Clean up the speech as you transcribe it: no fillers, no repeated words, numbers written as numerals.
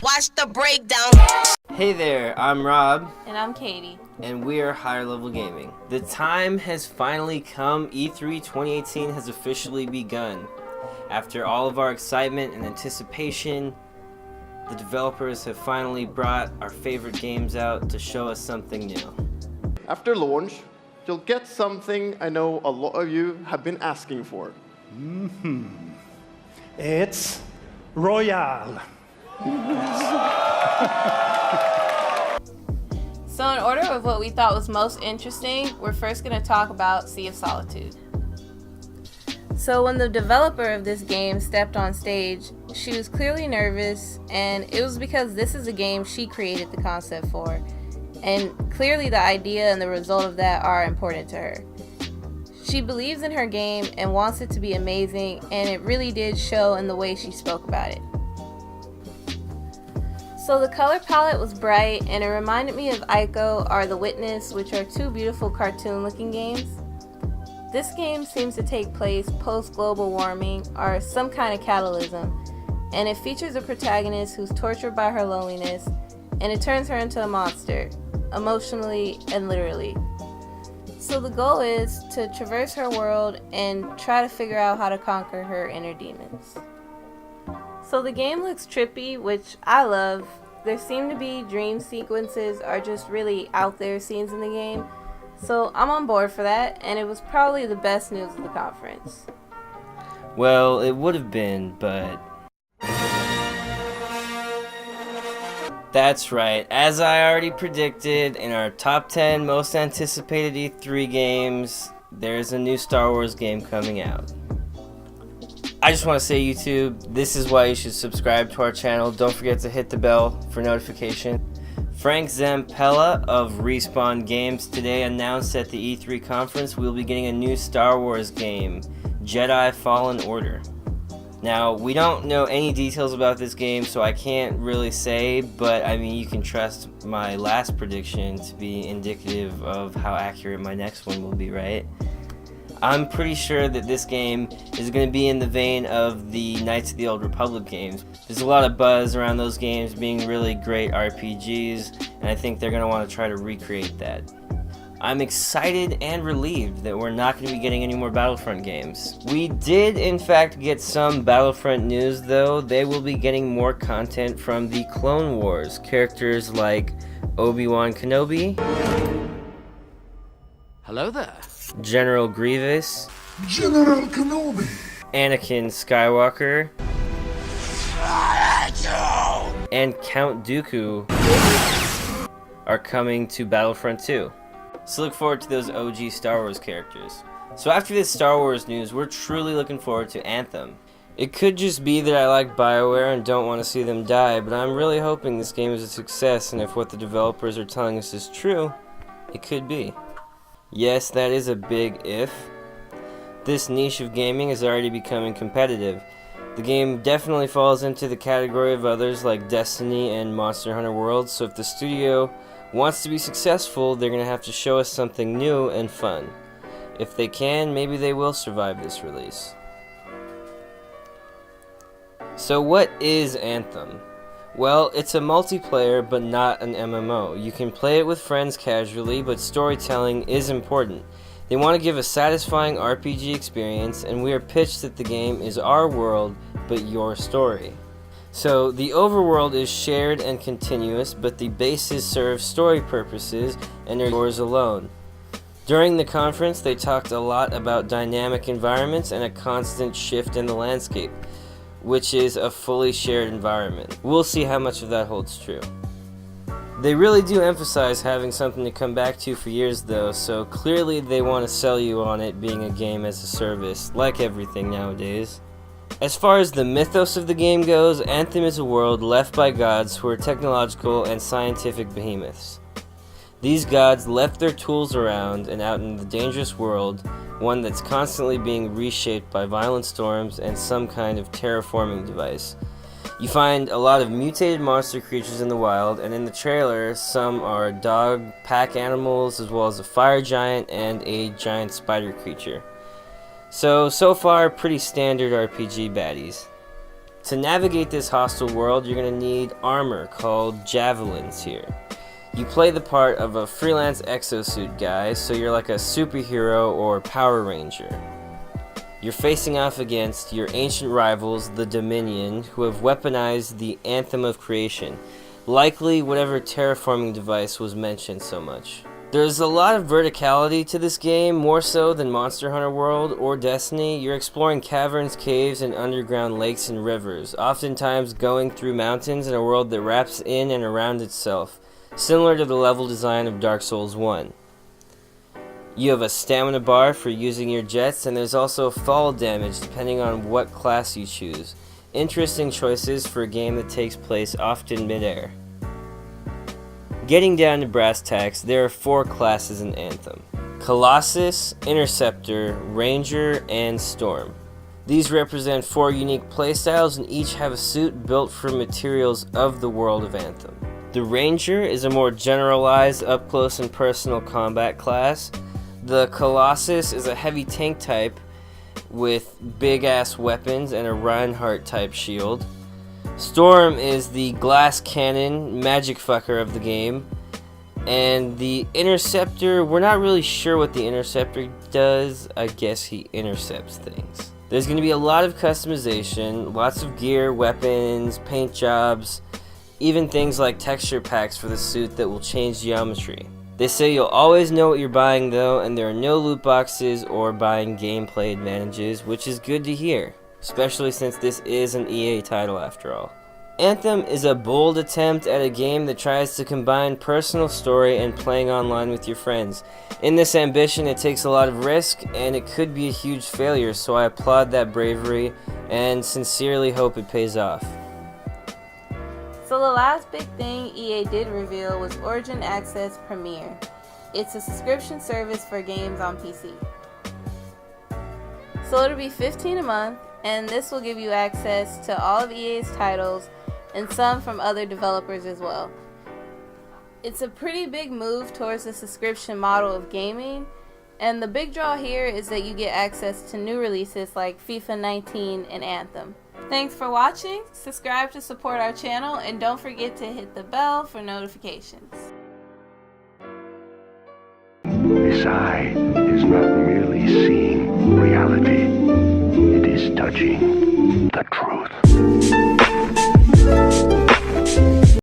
Watch the breakdown. Hey there, I'm Rob. And I'm Katie. And we are Higher Level Gaming. The time has finally come. E3 2018 has officially begun. After all of our excitement and anticipation, the developers have finally brought our favorite games out to show us something new. After launch, you'll get something I know a lot of you have been asking for. It's Royale. So in order of what we thought was most interesting, we're first going to talk about Sea of Solitude. So when the developer of this game stepped on stage, she was clearly nervous, and it was because this is a game she created the concept for. And clearly the idea and the result of that are important to her. She believes in her game and wants it to be amazing, and it really did show in the way she spoke about it. So the color palette was bright, and it reminded me of Ico or The Witness, which are two beautiful cartoon-looking games. This game seems to take place post-global warming or some kind of catalysm, and it features a protagonist who's tortured by her loneliness, and it turns her into a monster, emotionally and literally. So the goal is to traverse her world and try to figure out how to conquer her inner demons. So the game looks trippy, which I love. There seem to be dream sequences or just really out there scenes in the game. So I'm on board for that, and it was probably the best news of the conference. Well, it would have been, but... That's right, as I already predicted, in our top 10 most anticipated E3 games, there's a new Star Wars game coming out. I just want to say, YouTube, this is why you should subscribe to our channel. Don't forget to hit the bell for notification. Frank Zampella of Respawn Games today announced at the E3 conference we'll be getting a new Star Wars game, Jedi Fallen Order. Now, we don't know any details about this game, so I can't really say, but I mean, you can trust my last prediction to be indicative of how accurate my next one will be, right? I'm pretty sure that this game is going to be in the vein of the Knights of the Old Republic games. There's a lot of buzz around those games being really great RPGs, and I think they're going to want to try to recreate that. I'm excited and relieved that we're not going to be getting any more Battlefront games. We did in fact get some Battlefront news though. They will be getting more content from the Clone Wars. Characters like Obi-Wan Kenobi. Hello there. General Grievous. General Kenobi. Anakin Skywalker. And Count Dooku are coming to Battlefront 2. So look forward to those OG Star Wars characters. So after this Star Wars news, we're truly looking forward to Anthem. It could just be that I like BioWare and don't want to see them die, but I'm really hoping this game is a success, and if what the developers are telling us is true, it could be. Yes, that is a big if. This niche of gaming is already becoming competitive. The game definitely falls into the category of others like Destiny and Monster Hunter World, so if the studio wants to be successful, they're going to have to show us something new and fun. If they can, maybe they will survive this release. So what is Anthem? Well, it's a multiplayer but not an MMO. You can play it with friends casually, but storytelling is important. They want to give a satisfying RPG experience, and we are pitched that the game is our world but your story. So the overworld is shared and continuous, but the bases serve story purposes and are yours alone. During the conference, they talked a lot about dynamic environments and a constant shift in the landscape, which is a fully shared environment. We'll see how much of that holds true. They really do emphasize having something to come back to for years though, so clearly they want to sell you on it being a game as a service, like everything nowadays. As far as the mythos of the game goes, Anthem is a world left by gods who are technological and scientific behemoths. These gods left their tools around and out in the dangerous world, one that's constantly being reshaped by violent storms and some kind of terraforming device. You find a lot of mutated monster creatures in the wild, and in the trailer, some are dog pack animals as well as a fire giant and a giant spider creature. So far, pretty standard RPG baddies. To navigate this hostile world, you're going to need armor called javelins here. You play the part of a freelance exosuit guy, so you're like a superhero or Power Ranger. You're facing off against your ancient rivals, the Dominion, who have weaponized the Anthem of Creation, likely whatever terraforming device was mentioned so much. There's a lot of verticality to this game, more so than Monster Hunter World or Destiny. You're exploring caverns, caves, and underground lakes and rivers, oftentimes going through mountains in a world that wraps in and around itself, similar to the level design of Dark Souls 1. You have a stamina bar for using your jets, and there's also fall damage depending on what class you choose. Interesting choices for a game that takes place often mid-air. Getting down to brass tacks, there are 4 classes in Anthem: Colossus, Interceptor, Ranger, and Storm. These represent 4 unique playstyles and each have a suit built from materials of the world of Anthem. The Ranger is a more generalized, up-close and personal combat class. The Colossus is a heavy tank type with big-ass weapons and a Reinhardt type shield. Storm is the glass cannon magic fucker of the game. And the Interceptor, we're not really sure what the Interceptor does. I guess he intercepts things. There's going to be a lot of customization, lots of gear, weapons, paint jobs, even things like texture packs for the suit that will change geometry. They say you'll always know what you're buying though, and there are no loot boxes or buying gameplay advantages, which is good to hear, especially since this is an EA title after all. Anthem is a bold attempt at a game that tries to combine personal story and playing online with your friends. In this ambition, it takes a lot of risk, and it could be a huge failure, so I applaud that bravery and sincerely hope it pays off. So the last big thing EA did reveal was Origin Access Premier. It's a subscription service for games on PC. So it'll be $15 a month, and this will give you access to all of EA's titles and some from other developers as well. It's a pretty big move towards the subscription model of gaming, and the big draw here is that you get access to new releases like FIFA 19 and Anthem. Thanks for watching, subscribe to support our channel, and don't forget to hit the bell for notifications. This eye is not merely seeing reality, it is touching